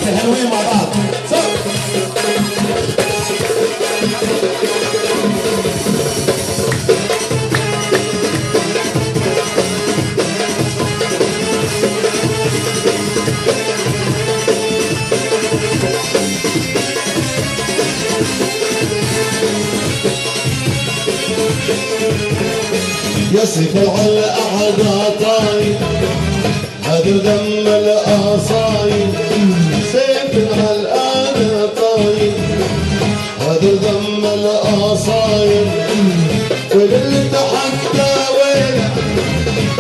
البنات الحلوين مع بعض. يصف على أعداء طاير هذا دم الأصايل، سيف على الأعداء طاير هذا دم الأصايل، واللي تحدى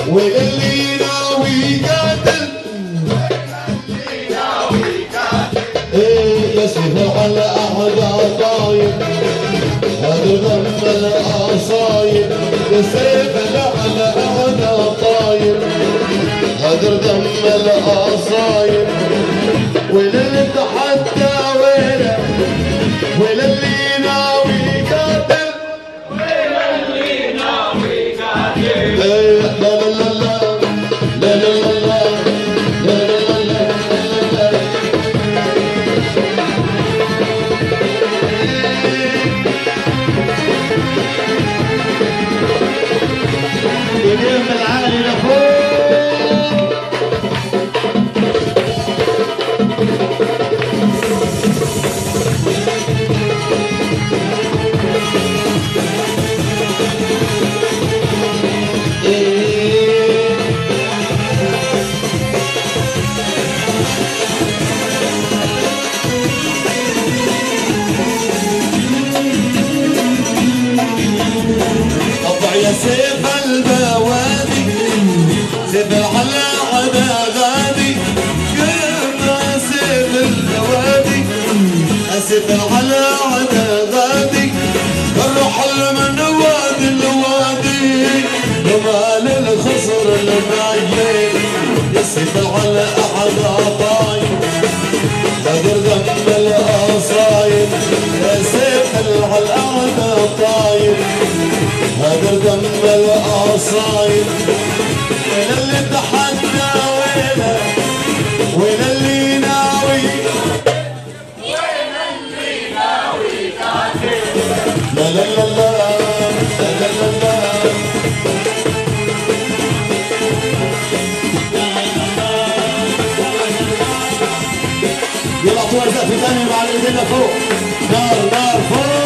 واللي ناوي قاتل يصف على أعداء طاير هذا دم الأصايل، سيف على أعداء طاير هذا دم الأصايل، وللي تحدى وللي ناوي قاتل وللي ناوي قاتل. لا لا لا لا لا لا لا لا لا ايديهم العالي لفوق. قطع يا سيف البوادي، سيف على عدا غادي، يا سيف البوادي، سيف على عدا غادي، الرحل من وادي الوادي، ومال الخصر المعين، يا سيف على عدا طاير، بدر دم الأصايل، يا سيف على عدا طاير، هدر دم الأصايل، وللي تحدى وللي ناوي قاتل. لا لا لا لا لا لا لا يلا اعطوها زقفة ثانية مع الايدين فوق. نار نار فوق.